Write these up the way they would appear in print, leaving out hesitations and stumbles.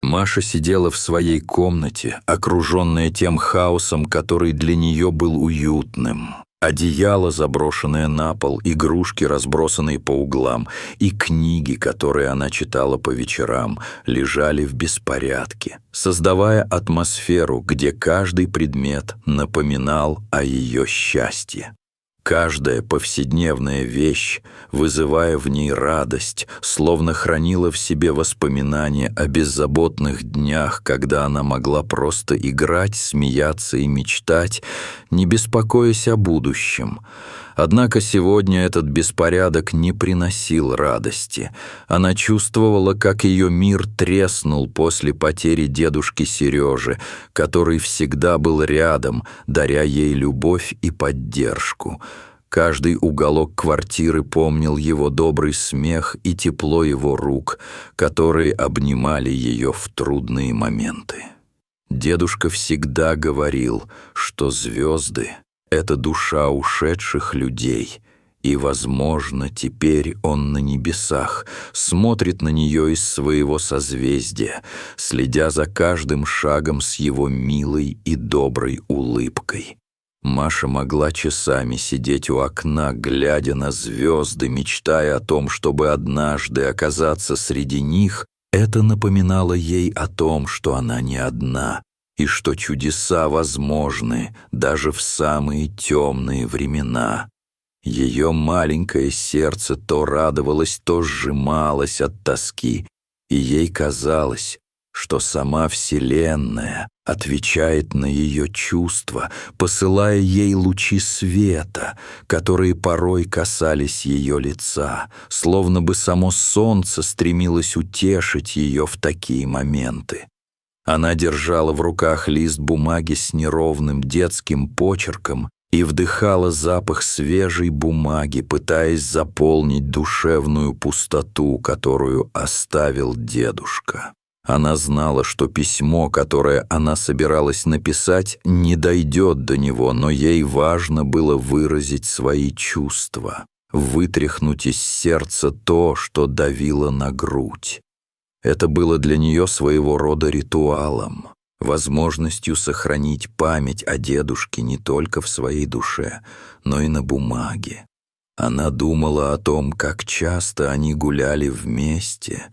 Маша сидела в своей комнате, окруженная тем хаосом, который для нее был уютным. Одеяло, заброшенное на пол, игрушки, разбросанные по углам, и книги, которые она читала по вечерам, лежали в беспорядке, создавая атмосферу, где каждый предмет напоминал о ее счастье. Каждая повседневная вещь, вызывая в ней радость, словно хранила в себе воспоминания о беззаботных днях, когда она могла просто играть, смеяться и мечтать, не беспокоясь о будущем. Однако сегодня этот беспорядок не приносил радости. Она чувствовала, как ее мир треснул после потери дедушки Сережи, который всегда был рядом, даря ей любовь и поддержку. Каждый уголок квартиры помнил его добрый смех и тепло его рук, которые обнимали ее в трудные моменты. Дедушка всегда говорил, что звезды — это душа ушедших людей, и, возможно, теперь он на небесах, смотрит на нее из своего созвездия, следя за каждым шагом с его милой и доброй улыбкой. Маша могла часами сидеть у окна, глядя на звезды, мечтая о том, чтобы однажды оказаться среди них. Это напоминало ей о том, что она не одна, и что чудеса возможны даже в самые темные времена. Ее маленькое сердце то радовалось, то сжималось от тоски, и ей казалось, что сама Вселенная отвечает на ее чувства, посылая ей лучи света, которые порой касались ее лица, словно бы само солнце стремилось утешить ее в такие моменты. Она держала в руках лист бумаги с неровным детским почерком и вдыхала запах свежей бумаги, пытаясь заполнить душевную пустоту, которую оставил дедушка. Она знала, что письмо, которое она собиралась написать, не дойдет до него, но ей важно было выразить свои чувства, вытряхнуть из сердца то, что давило на грудь. Это было для нее своего рода ритуалом, возможностью сохранить память о дедушке не только в своей душе, но и на бумаге. Она думала о том, как часто они гуляли вместе,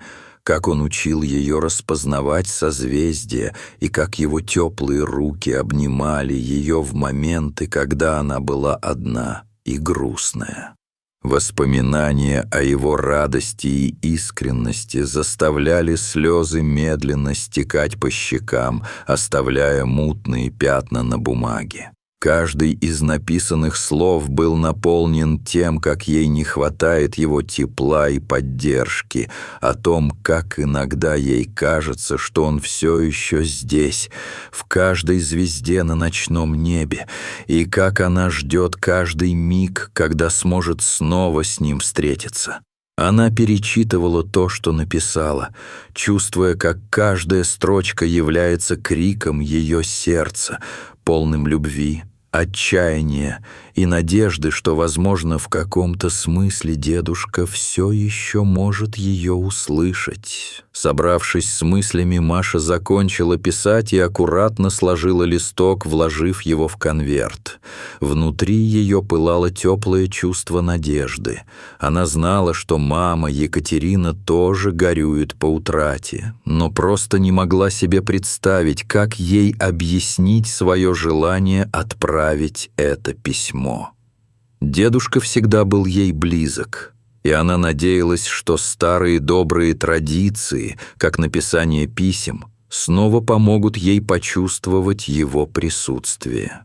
как он учил ее распознавать созвездия и как его теплые руки обнимали ее в моменты, когда она была одна и грустная. Воспоминания о его радости и искренности заставляли слезы медленно стекать по щекам, оставляя мутные пятна на бумаге. Каждый из написанных слов был наполнен тем, как ей не хватает его тепла и поддержки, о том, как иногда ей кажется, что он все еще здесь, в каждой звезде на ночном небе, и как она ждет каждый миг, когда сможет снова с ним встретиться. Она перечитывала то, что написала, чувствуя, как каждая строчка является криком ее сердца, полным любви, отчаяния и надежды, что, возможно, в каком-то смысле дедушка все еще может ее услышать. Собравшись с мыслями, Маша закончила писать и аккуратно сложила листок, вложив его в конверт. Внутри ее пылало теплое чувство надежды. Она знала, что мама Екатерина тоже горюет по утрате, но просто не могла себе представить, как ей объяснить свое желание отправить это письмо. Дедушка всегда был ей близок, и она надеялась, что старые добрые традиции, как написание писем, снова помогут ей почувствовать его присутствие.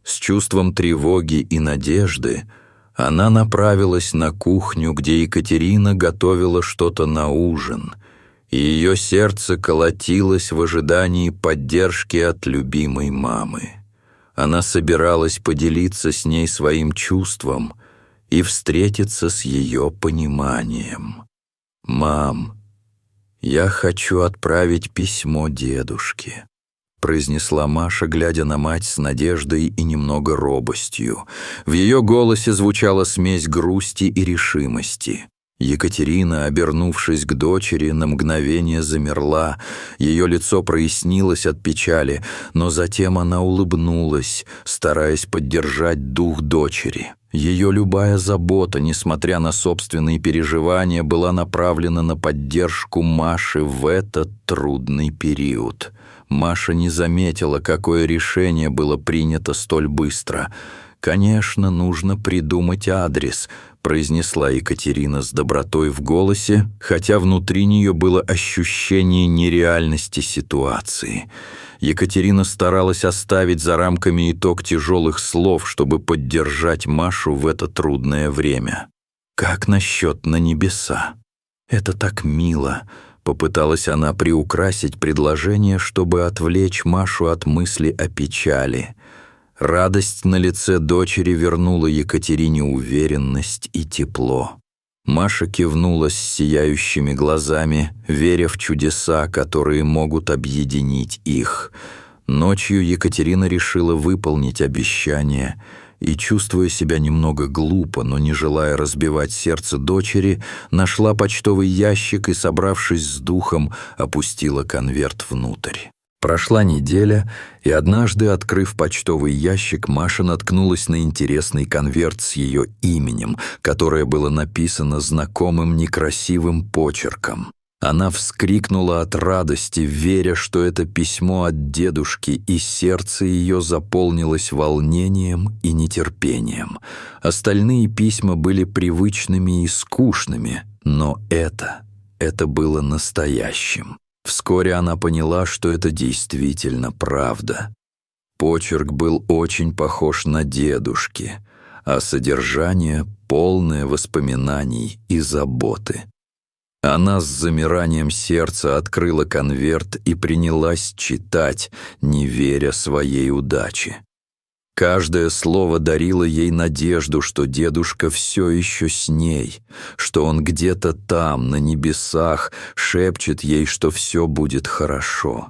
С чувством тревоги и надежды она направилась на кухню, где Екатерина готовила что-то на ужин, и ее сердце колотилось в ожидании поддержки от любимой мамы. Она собиралась поделиться с ней своим чувством и встретиться с ее пониманием. «Мам, я хочу отправить письмо дедушке», — произнесла Маша, глядя на мать с надеждой и немного робостью. В ее голосе звучала смесь грусти и решимости. Екатерина, обернувшись к дочери, на мгновение замерла. Ее лицо прояснилось от печали, но затем она улыбнулась, стараясь поддержать дух дочери. Ее любая забота, несмотря на собственные переживания, была направлена на поддержку Маши в этот трудный период. Маша не заметила, какое решение было принято столь быстро. «Конечно, нужно придумать адрес», — произнесла Екатерина с добротой в голосе, хотя внутри нее было ощущение нереальности ситуации. Екатерина старалась оставить за рамками итог тяжелых слов, чтобы поддержать Машу в это трудное время. «Как насчет на небеса? Это так мило», — попыталась она приукрасить предложение, чтобы отвлечь Машу от мысли о печали. Радость на лице дочери вернула Екатерине уверенность и тепло. Маша кивнула с сияющими глазами, веря в чудеса, которые могут объединить их. Ночью Екатерина решила выполнить обещание и, чувствуя себя немного глупо, но не желая разбивать сердце дочери, нашла почтовый ящик и, собравшись с духом, опустила конверт внутрь. Прошла неделя, и однажды, открыв почтовый ящик, Маша наткнулась на интересный конверт с ее именем, которое было написано знакомым некрасивым почерком. Она вскрикнула от радости, веря, что это письмо от дедушки, и сердце ее заполнилось волнением и нетерпением. Остальные письма были привычными и скучными, но это было настоящим. Вскоре она поняла, что это действительно правда. Почерк был очень похож на дедушки, а содержание полное воспоминаний и заботы. Она с замиранием сердца открыла конверт и принялась читать, не веря своей удаче. Каждое слово дарило ей надежду, что дедушка все еще с ней, что он где-то там, на небесах, шепчет ей, что все будет хорошо.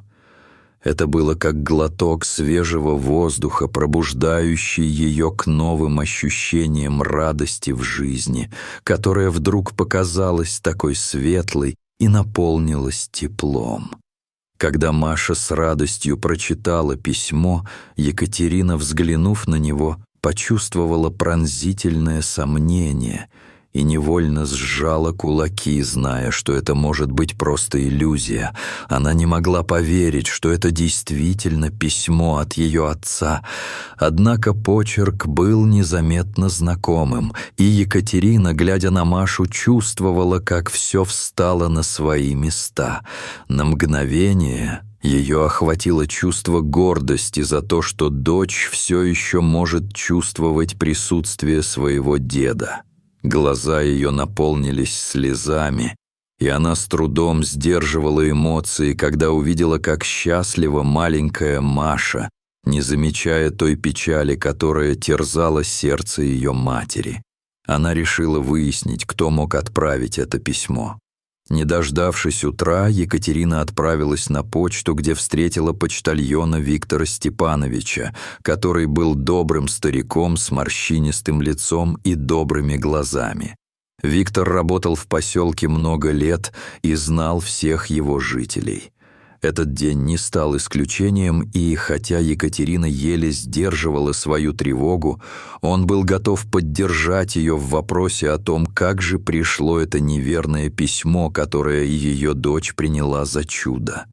Это было как глоток свежего воздуха, пробуждающий ее к новым ощущениям радости в жизни, которая вдруг показалась такой светлой и наполнилась теплом. Когда Маша с радостью прочитала письмо, Екатерина, взглянув на него, почувствовала пронзительное сомнение и невольно сжала кулаки, зная, что это может быть просто иллюзия. Она не могла поверить, что это действительно письмо от ее отца. Однако почерк был незаметно знакомым, и Екатерина, глядя на Машу, чувствовала, как все встало на свои места. На мгновение ее охватило чувство гордости за то, что дочь все еще может чувствовать присутствие своего деда. Глаза ее наполнились слезами, и она с трудом сдерживала эмоции, когда увидела, как счастлива маленькая Маша, не замечая той печали, которая терзала сердце ее матери. Она решила выяснить, кто мог отправить это письмо. Не дождавшись утра, Екатерина отправилась на почту, где встретила почтальона Виктора Степановича, который был добрым стариком с морщинистым лицом и добрыми глазами. Виктор работал в поселке много лет и знал всех его жителей. Этот день не стал исключением, и, хотя Екатерина еле сдерживала свою тревогу, он был готов поддержать ее в вопросе о том, как же пришло это неверное письмо, которое ее дочь приняла за чудо.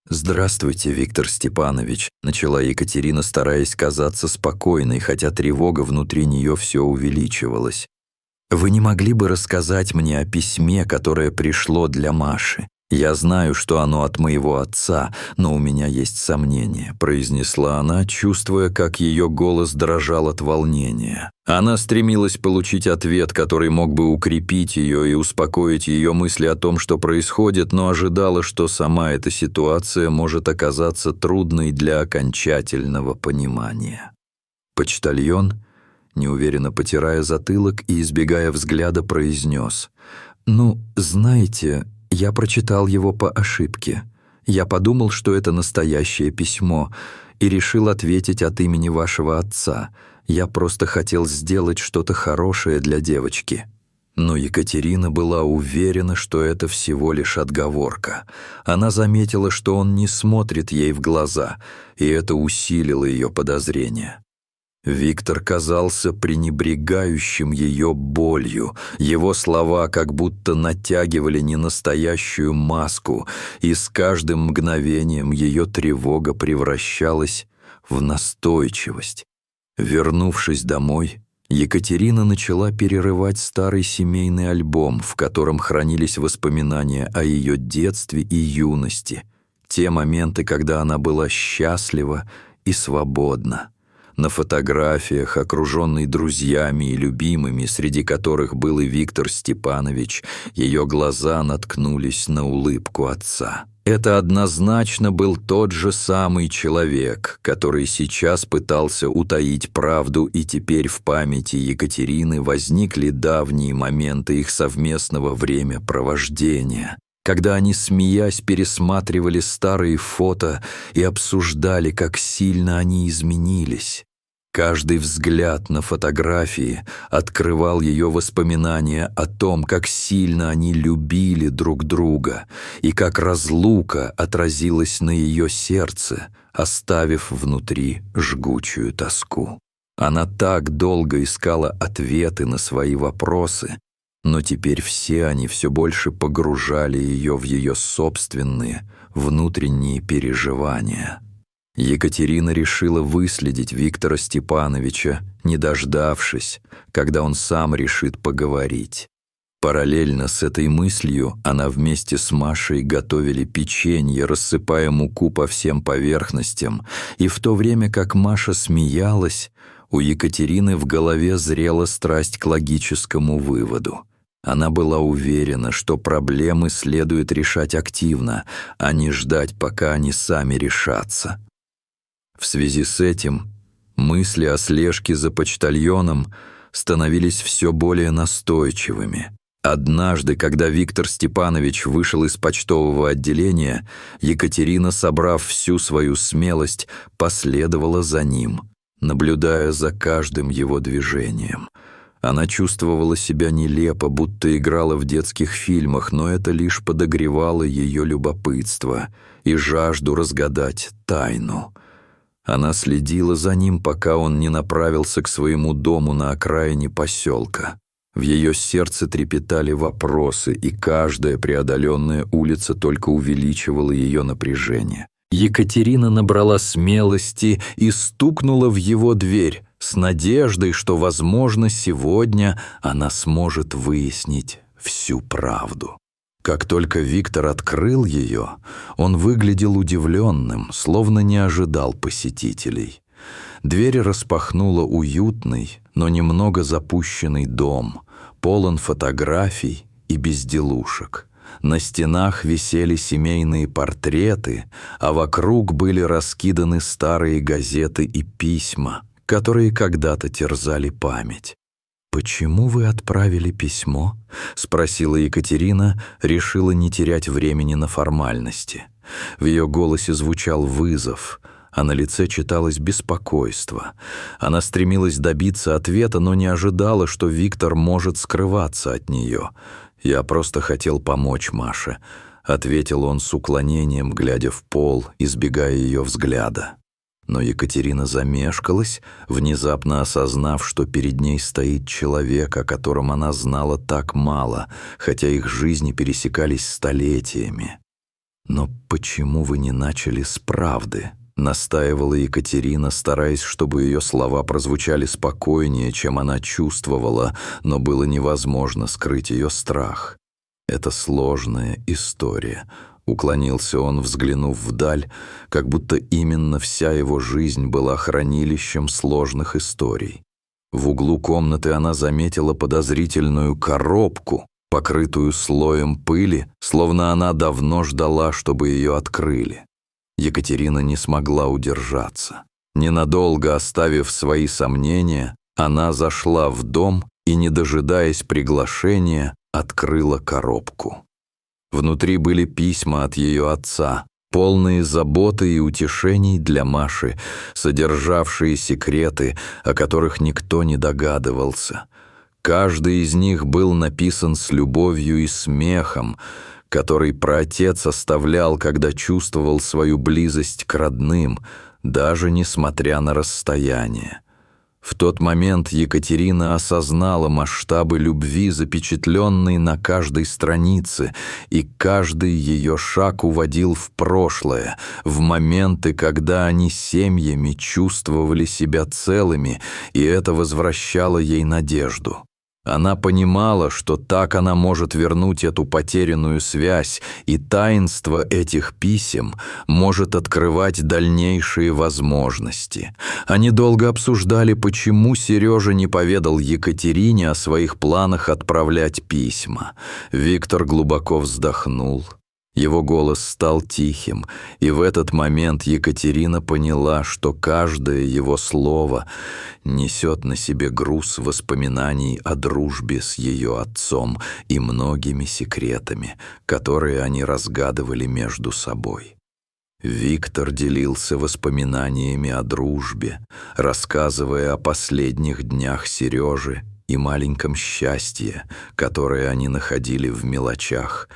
«Здравствуйте, Виктор Степанович», — начала Екатерина, стараясь казаться спокойной, хотя тревога внутри нее все увеличивалась. «Вы не могли бы рассказать мне о письме, которое пришло для Маши? «Я знаю, что оно от моего отца, но у меня есть сомнения», — произнесла она, чувствуя, как ее голос дрожал от волнения. Она стремилась получить ответ, который мог бы укрепить ее и успокоить ее мысли о том, что происходит, но ожидала, что сама эта ситуация может оказаться трудной для окончательного понимания. Почтальон, неуверенно потирая затылок и избегая взгляда, произнес: «Ну, знаете, я прочитал его по ошибке. Я подумал, что это настоящее письмо, и решил ответить от имени вашего отца. Я просто хотел сделать что-то хорошее для девочки». Но Екатерина была уверена, что это всего лишь отговорка. Она заметила, что он не смотрит ей в глаза, и это усилило ее подозрения. Виктор казался пренебрегающим ее болью. Его слова как будто натягивали ненастоящую маску, и с каждым мгновением ее тревога превращалась в настойчивость. Вернувшись домой, Екатерина начала перерывать старый семейный альбом, в котором хранились воспоминания о ее детстве и юности, те моменты, когда она была счастлива и свободна. На фотографиях, окруженной друзьями и любимыми, среди которых был и Виктор Степанович, ее глаза наткнулись на улыбку отца. Это однозначно был тот же самый человек, который сейчас пытался утаить правду, и теперь в памяти Екатерины возникли давние моменты их совместного времяпровождения, когда они, смеясь, пересматривали старые фото и обсуждали, как сильно они изменились. Каждый взгляд на фотографии открывал ее воспоминания о том, как сильно они любили друг друга, и как разлука отразилась на ее сердце, оставив внутри жгучую тоску. Она так долго искала ответы на свои вопросы, но теперь все они все больше погружали ее в ее собственные внутренние переживания. Екатерина решила выследить Виктора Степановича, не дождавшись, когда он сам решит поговорить. Параллельно с этой мыслью она вместе с Машей готовили печенье, рассыпая муку по всем поверхностям, и в то время как Маша смеялась, у Екатерины в голове зрела страсть к логическому выводу. Она была уверена, что проблемы следует решать активно, а не ждать, пока они сами решатся. В связи с этим мысли о слежке за почтальоном становились все более настойчивыми. Однажды, когда Виктор Степанович вышел из почтового отделения, Екатерина, собрав всю свою смелость, последовала за ним, наблюдая за каждым его движением. Она чувствовала себя нелепо, будто играла в детских фильмах, но это лишь подогревало ее любопытство и жажду разгадать тайну. Она следила за ним, пока он не направился к своему дому на окраине поселка. В ее сердце трепетали вопросы, и каждая преодоленная улица только увеличивала ее напряжение. Екатерина набрала смелости и стукнула в его дверь с надеждой, что, возможно, сегодня она сможет выяснить всю правду. Как только Виктор открыл ее, он выглядел удивленным, словно не ожидал посетителей. Дверь распахнула уютный, но немного запущенный дом, полон фотографий и безделушек. На стенах висели семейные портреты, а вокруг были раскиданы старые газеты и письма, которые когда-то терзали память. «Почему вы отправили письмо?» — спросила Екатерина, решила не терять времени на формальности. В ее голосе звучал вызов, а на лице читалось беспокойство. Она стремилась добиться ответа, но не ожидала, что Виктор может скрываться от нее. «Я просто хотел помочь Маше», — ответил он с уклонением, глядя в пол, избегая ее взгляда. Но Екатерина замешкалась, внезапно осознав, что перед ней стоит человек, о котором она знала так мало, хотя их жизни пересекались столетиями. «Но почему вы не начали с правды?» — настаивала Екатерина, стараясь, чтобы ее слова прозвучали спокойнее, чем она чувствовала, но было невозможно скрыть ее страх. «Это сложная история». Уклонился он, взглянув вдаль, как будто именно вся его жизнь была хранилищем сложных историй. В углу комнаты она заметила подозрительную коробку, покрытую слоем пыли, словно она давно ждала, чтобы ее открыли. Екатерина не смогла удержаться. Ненадолго оставив свои сомнения, она зашла в дом и, не дожидаясь приглашения, открыла коробку. Внутри были письма от ее отца, полные заботы и утешений для Маши, содержавшие секреты, о которых никто не догадывался. Каждый из них был написан с любовью и смехом, который праотец оставлял, когда чувствовал свою близость к родным, даже несмотря на расстояние. В тот момент Екатерина осознала масштабы любви, запечатленной на каждой странице, и каждый ее шаг уводил в прошлое, в моменты, когда они семьями чувствовали себя целыми, и это возвращало ей надежду. Она понимала, что так она может вернуть эту потерянную связь, и таинство этих писем может открывать дальнейшие возможности. Они долго обсуждали, почему Сережа не поведал Екатерине о своих планах отправлять письма. Виктор глубоко вздохнул. Его голос стал тихим, и в этот момент Екатерина поняла, что каждое его слово несет на себе груз воспоминаний о дружбе с ее отцом и многими секретами, которые они разгадывали между собой. Виктор делился воспоминаниями о дружбе, рассказывая о последних днях Сережи и маленьком счастье, которое они находили в мелочах.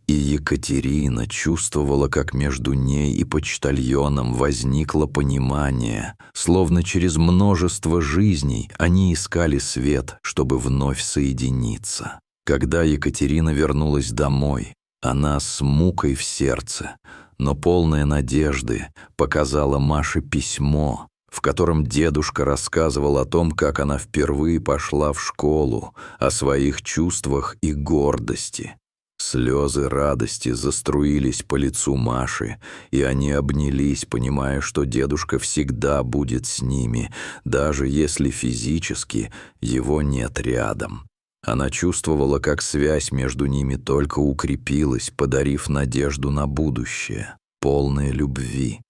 И Екатерина чувствовала, как между ней и почтальоном возникло понимание, словно через множество жизней они искали свет, чтобы вновь соединиться. Когда Екатерина вернулась домой, она с мукой в сердце, но полная надежды, показала Маше письмо, в котором дедушка рассказывал о том, как она впервые пошла в школу, о своих чувствах и гордости. Слезы радости заструились по лицу Маши, и они обнялись, понимая, что дедушка всегда будет с ними, даже если физически его нет рядом. Она чувствовала, как связь между ними только укрепилась, подарив надежду на будущее, полное любви.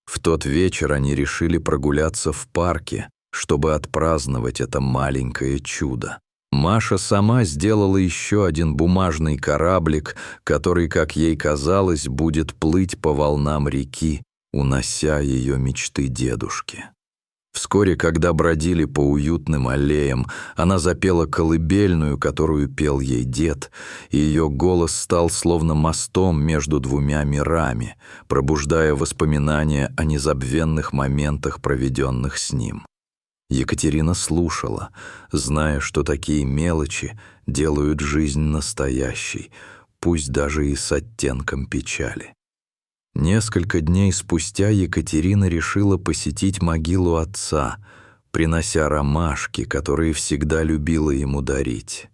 В тот вечер они решили прогуляться в парке, чтобы отпраздновать это маленькое чудо. Маша сама сделала еще один бумажный кораблик, который, как ей казалось, будет плыть по волнам реки, унося ее мечты дедушки. Вскоре, когда бродили по уютным аллеям, она запела колыбельную, которую пел ей дед, и ее голос стал словно мостом между двумя мирами, пробуждая воспоминания о незабвенных моментах, проведенных с ним. Екатерина слушала, зная, что такие мелочи делают жизнь настоящей, пусть даже и с оттенком печали. Несколько дней спустя Екатерина решила посетить могилу отца, принося ромашки, которые всегда любила ему дарить.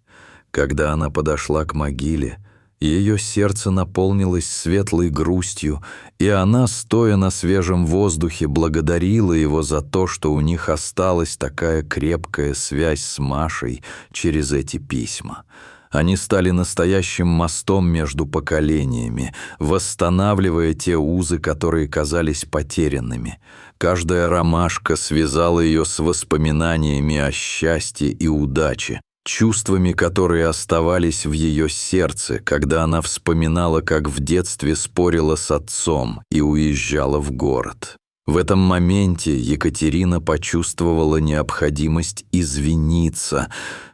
Когда она подошла к могиле, ее сердце наполнилось светлой грустью, и она, стоя на свежем воздухе, благодарила его за то, что у них осталась такая крепкая связь с Машей через эти письма. Они стали настоящим мостом между поколениями, восстанавливая те узы, которые казались потерянными. Каждая ромашка связала ее с воспоминаниями о счастье и удаче, чувствами, которые оставались в ее сердце, когда она вспоминала, как в детстве спорила с отцом и уезжала в город. В этом моменте Екатерина почувствовала необходимость извиниться,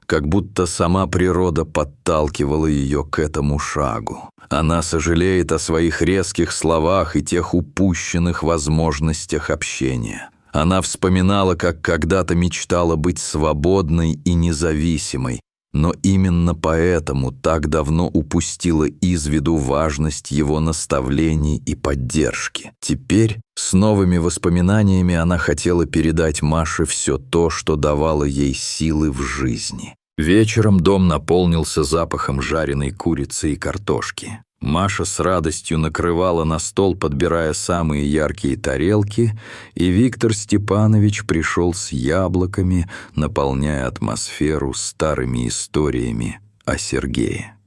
как будто сама природа подталкивала ее к этому шагу. Она сожалеет о своих резких словах и тех упущенных возможностях общения. Она вспоминала, как когда-то мечтала быть свободной и независимой, но именно поэтому так давно упустила из виду важность его наставлений и поддержки. Теперь с новыми воспоминаниями она хотела передать Маше все то, что давало ей силы в жизни. Вечером дом наполнился запахом жареной курицы и картошки. Маша с радостью накрывала на стол, подбирая самые яркие тарелки, и Виктор Степанович пришел с яблоками, наполняя атмосферу старыми историями о Сергее.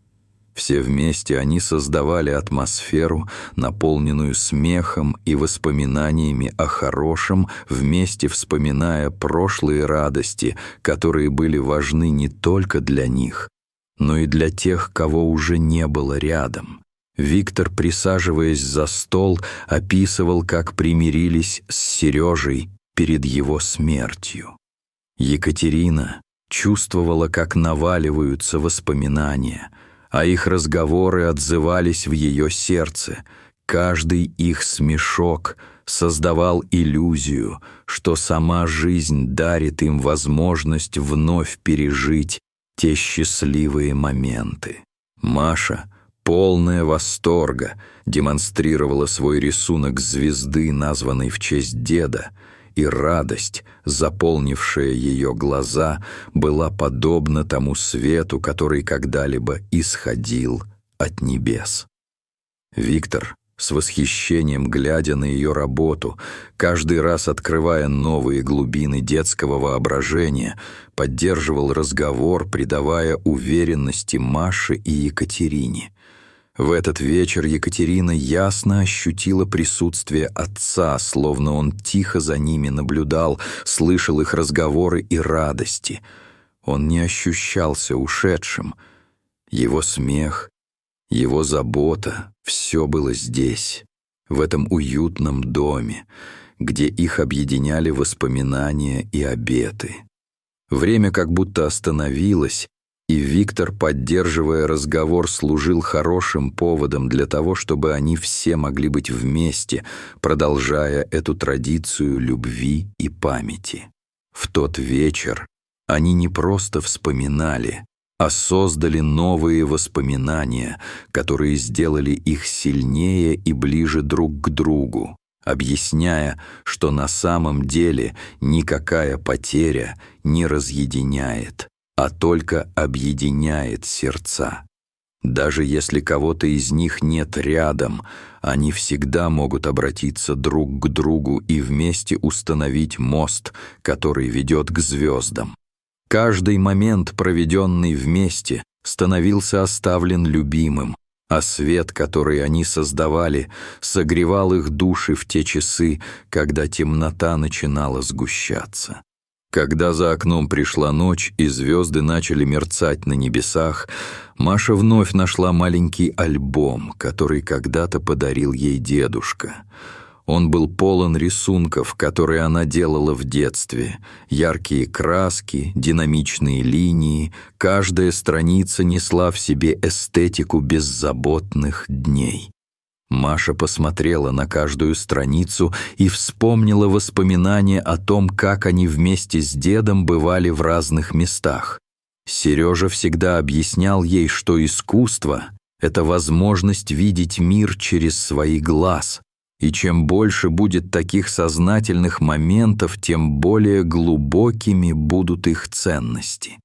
Все вместе они создавали атмосферу, наполненную смехом и воспоминаниями о хорошем, вместе вспоминая прошлые радости, которые были важны не только для них, но и для тех, кого уже не было рядом. Виктор, присаживаясь за стол, описывал, как примирились с Сережей перед его смертью. Екатерина, чувствовала, как наваливаются воспоминания, а их разговоры отзывались в ее сердце. Каждый их смешок создавал иллюзию, что сама жизнь дарит им возможность вновь пережить те счастливые моменты. Маша, полная восторга, демонстрировала свой рисунок звезды, названной в честь деда, и радость, заполнившая ее глаза, была подобна тому свету, который когда-либо исходил от небес. Виктор, с восхищением глядя на ее работу, каждый раз открывая новые глубины детского воображения, поддерживал разговор, придавая уверенности Маше и Екатерине. В этот вечер Екатерина ясно ощутила присутствие отца, словно он тихо за ними наблюдал, слышал их разговоры и радости. Он не ощущался ушедшим. Его смех, его забота — все было здесь, в этом уютном доме, где их объединяли воспоминания и обеты. Время как будто остановилось, и Виктор, поддерживая разговор, служил хорошим поводом для того, чтобы они все могли быть вместе, продолжая эту традицию любви и памяти. В тот вечер они не просто вспоминали, а создали новые воспоминания, которые сделали их сильнее и ближе друг к другу, объясняя, что на самом деле никакая потеря не разъединяет, а только объединяет сердца. Даже если кого-то из них нет рядом, они всегда могут обратиться друг к другу и вместе установить мост, который ведет к звездам. Каждый момент, проведенный вместе, становился оставлен любимым, а свет, который они создавали, согревал их души в те часы, когда темнота начинала сгущаться. Когда за окном пришла ночь и звезды начали мерцать на небесах, Маша вновь нашла маленький альбом, который когда-то подарил ей дедушка. Он был полон рисунков, которые она делала в детстве. Яркие краски, динамичные линии, каждая страница несла в себе эстетику беззаботных дней. Маша посмотрела на каждую страницу и вспомнила воспоминания о том, как они вместе с дедом бывали в разных местах. Сережа всегда объяснял ей, что искусство — это возможность видеть мир через свои глаз, и чем больше будет таких сознательных моментов, тем более глубокими будут их ценности.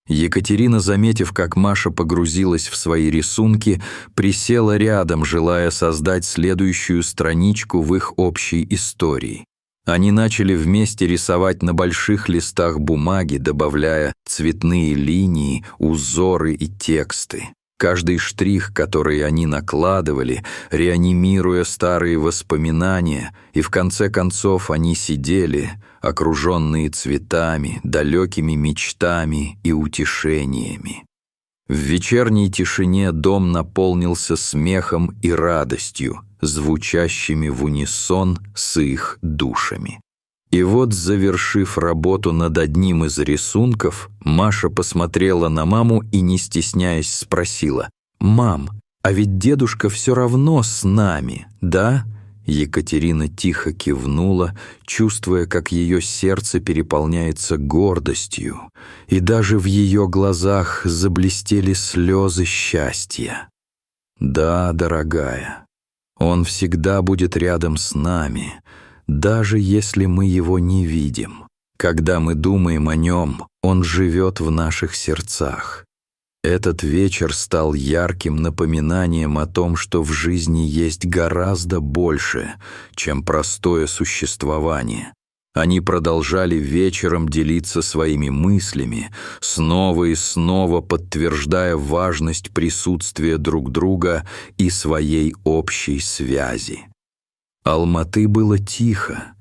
Екатерина, заметив, как Маша погрузилась в свои рисунки, присела рядом, желая создать следующую страничку в их общей истории. Они начали вместе рисовать на больших листах бумаги, добавляя цветные линии, узоры и тексты. Каждый штрих, который они накладывали, реанимируя старые воспоминания, и в конце концов они сидели, окруженные цветами, далекими мечтами и утешениями. В вечерней тишине дом наполнился смехом и радостью, звучащими в унисон с их душами. И вот, завершив работу над одним из рисунков, Маша посмотрела на маму и, не стесняясь, спросила: «Мам, а ведь дедушка все равно с нами, да?» Екатерина тихо кивнула, чувствуя, как ее сердце переполняется гордостью, и даже в ее глазах заблестели слезы счастья. «Да, дорогая, он всегда будет рядом с нами, даже если мы его не видим. Когда мы думаем о нем, он живет в наших сердцах». Этот вечер стал ярким напоминанием о том, что в жизни есть гораздо больше, чем простое существование. Они продолжали вечером делиться своими мыслями, снова и снова подтверждая важность присутствия друг друга и своей общей связи. Алматы было тихо,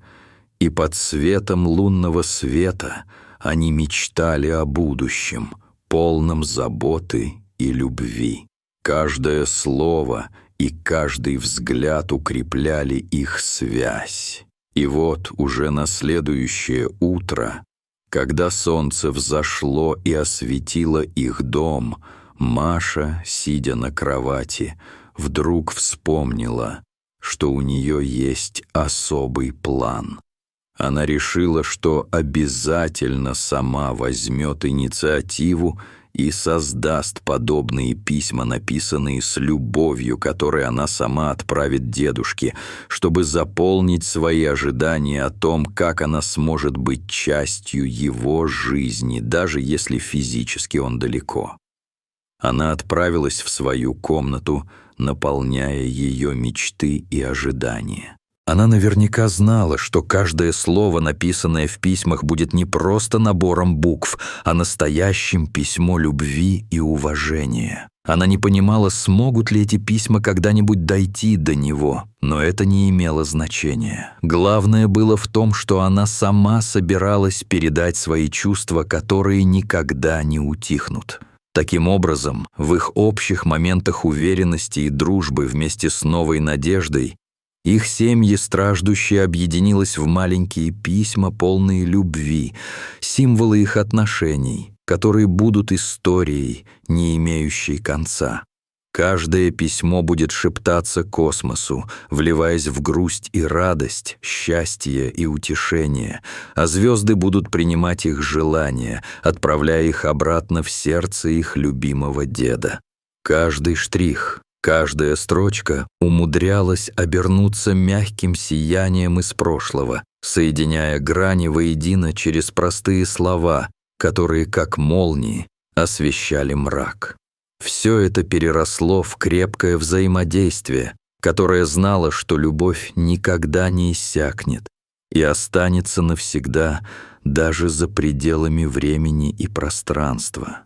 и под светом лунного света они мечтали о будущем, полном заботы и любви. Каждое слово и каждый взгляд укрепляли их связь. И вот уже на следующее утро Когда солнце взошло и осветило их дом, Маша, сидя на кровати, вдруг вспомнила, что у нее есть особый план. Она решила, что обязательно сама возьмет инициативу и создаст подобные письма, написанные с любовью, которые она сама отправит дедушке, чтобы заполнить свои ожидания о том, как она сможет быть частью его жизни, даже если физически он далеко. Она отправилась в свою комнату, наполняя ее мечты и ожидания. Она наверняка знала, что каждое слово, написанное в письмах, будет не просто набором букв, а настоящим письмо любви и уважения. Она не понимала, смогут ли эти письма когда-нибудь дойти до него, но это не имело значения. Главное было в том, что она сама собиралась передать свои чувства, которые никогда не утихнут. Таким образом, в их общих моментах уверенности и дружбы вместе с новой надеждой их семьи страждущие объединилось в маленькие письма, полные любви, символы их отношений, которые будут историей, не имеющей конца. Каждое письмо будет шептаться космосу, вливаясь в грусть и радость, счастье и утешение, а звезды будут принимать их желания, отправляя их обратно в сердце их любимого деда. Каждый штрих, каждая строчка умудрялась обернуться мягким сиянием из прошлого, соединяя грани воедино через простые слова, которые, как молнии, освещали мрак. Все это переросло в крепкое взаимодействие, которое знало, что любовь никогда не иссякнет и останется навсегда даже за пределами времени и пространства.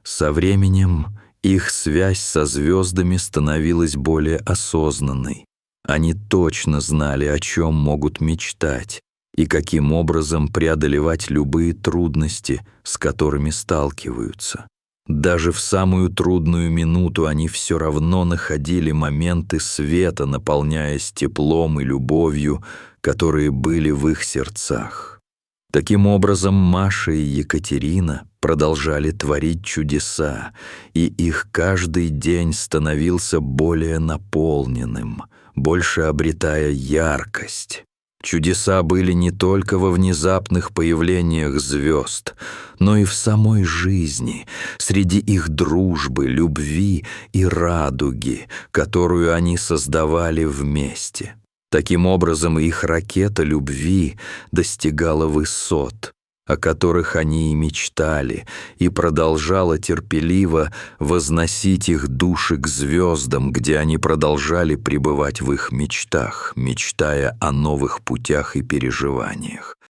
Со временем их связь со звездами становилась более осознанной. Они точно знали, о чем могут мечтать и каким образом преодолевать любые трудности, с которыми сталкиваются. Даже в самую трудную минуту они все равно находили моменты света, наполняясь теплом и любовью, которые были в их сердцах. Таким образом, Маша и Екатерина продолжали творить чудеса, и их каждый день становился более наполненным, больше обретая яркость. Чудеса были не только во внезапных появлениях звезд, но и в самой жизни, среди их дружбы, любви и радуги, которую они создавали вместе. Таким образом, их ракета любви достигала высот, о которых они и мечтали, и продолжала терпеливо возносить их души к звездам, где они продолжали пребывать в их мечтах, мечтая о новых путях и переживаниях.